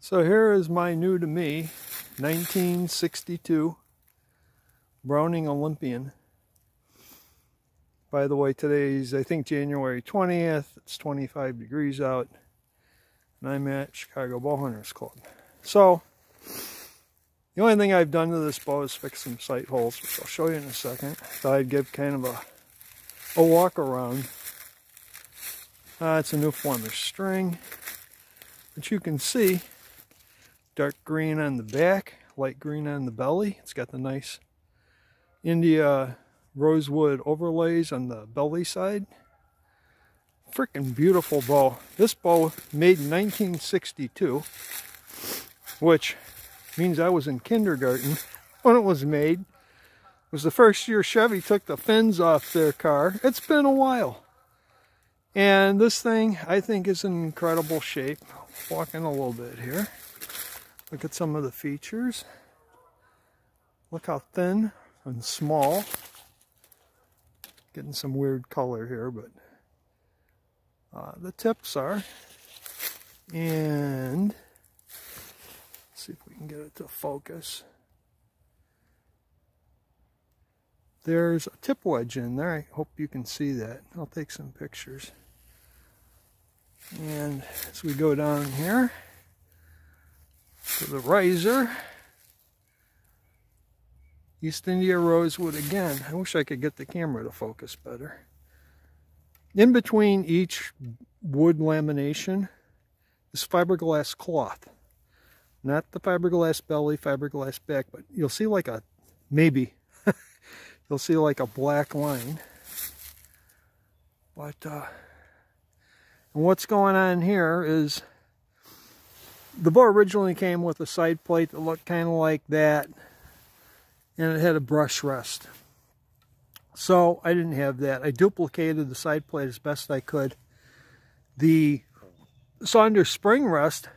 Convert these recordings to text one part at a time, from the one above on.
So here is my new to me 1962 Browning Olympian. By the way, today's I think January 20th. It's 25 degrees out and I'm at Chicago Bowhunters Club. So the only thing I've done to this bow is fix some sight holes, which I'll show you in a second. Thought I'd give kind of a walk around. It's a new Flemish string, but you can see dark green on the back, light green on the belly. It's got the nice India rosewood overlays on the belly side. Freaking beautiful bow. This bow made in 1962, which means I was in kindergarten when it was made. It was the first year Chevy took the fins off their car. It's been a while. And this thing, I think, is in incredible shape. I'll walk in a little bit here. Look at some of the features. Look how thin and small. Getting some weird color here, but the tips are. And let's see if we can get it to focus. There's a tip wedge in there. I hope you can see that. I'll take some pictures. And as we go down here to the riser, East India rosewood again. I wish I could get the camera to focus better. In between each wood lamination is fiberglass cloth. Not the fiberglass belly, fiberglass back, but you'll see like a, maybe, you'll see like a black line. But, and what's going on here is the bow originally came with a side plate that looked kind of like that, and it had a brush rest. So I didn't have that. I duplicated the side plate as best I could. The Saunders spring rest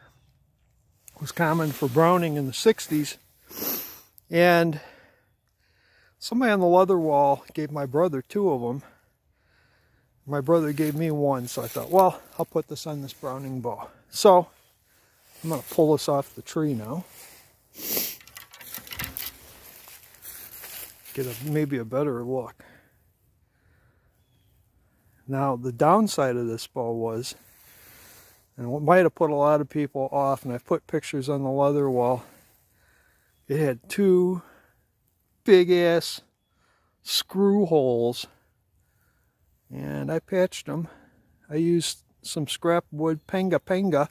was common for Browning in the 60s, and somebody on the leather wall gave my brother 2 of them. My brother gave me 1, so I thought, well, I'll put this on this Browning bow. So I'm going to pull this off the tree now. Get maybe a better look. Now the downside of this bow was, and what might have put a lot of people off, and I've put pictures on the leather wall, it had 2 big ass screw holes, and I patched them. I used some scrap wood, panga.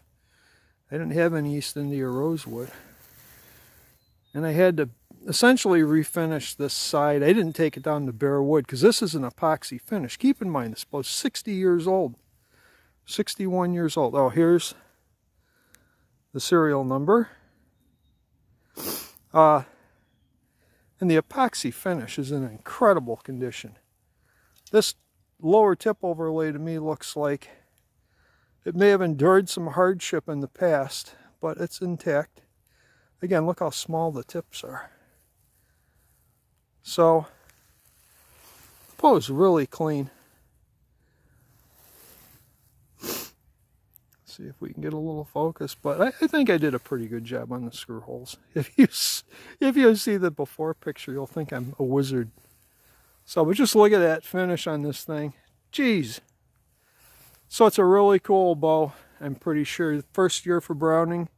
I didn't have any East India rosewood, and I had to essentially refinish this side. I didn't take it down to bare wood because this is an epoxy finish. Keep in mind, this bow's 60 years old, 61 years old. Oh, here's the serial number. And the epoxy finish is in incredible condition. This lower tip overlay to me looks like it may have endured some hardship in the past, but it's intact. Again, look how small the tips are. So the bow is really clean. See if we can get a little focus, but I think I did a pretty good job on the screw holes. If you see the before picture, you'll think I'm a wizard. So, but just look at that finish on this thing. Jeez. So it's a really cool bow. I'm pretty sure the first year for Browning,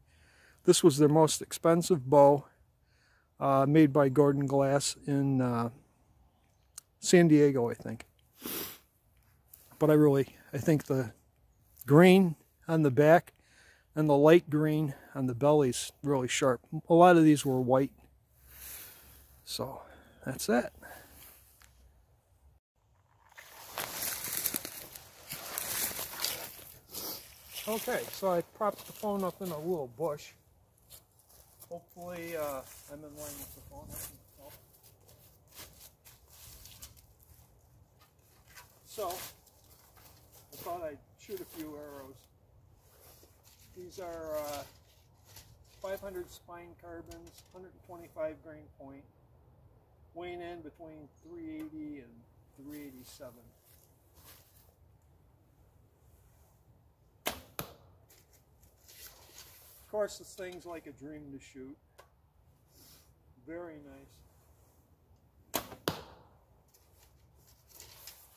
this was their most expensive bow, made by Gordon Glass in San Diego, I think. But I think the green on the back and the light green on the belly's really sharp. A lot of these were white. So that's that. Okay, so I propped the phone up in a little bush. Hopefully I'm in line with the phone. So I thought I'd shoot a few arrows. These are 500 spine carbons, 125 grain point, weighing in between 380 and 387. Of course, this thing's like a dream to shoot. Very nice.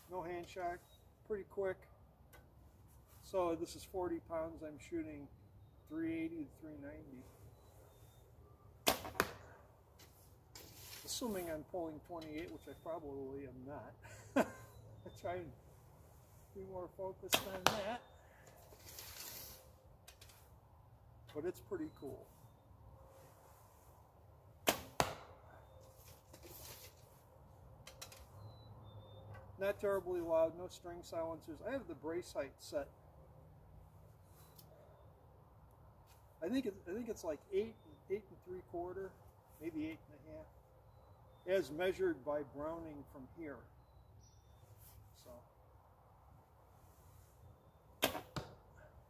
No hand shock, pretty quick. So this is 40 pounds. I'm shooting 380 to 390. Assuming I'm pulling 28, which I probably am not. I try and be more focused on that. But it's pretty cool. Not terribly loud, no string silencers. I have the brace height set. I think it's like 8 3/4, maybe 8.5, as measured by Browning from here. So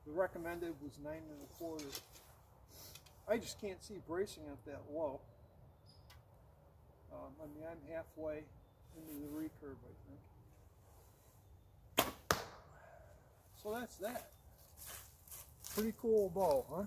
the recommended was 9 1/4. I just can't see bracing it that low. I mean, I'm halfway into the recurve, I think. So that's that. Pretty cool bow, huh?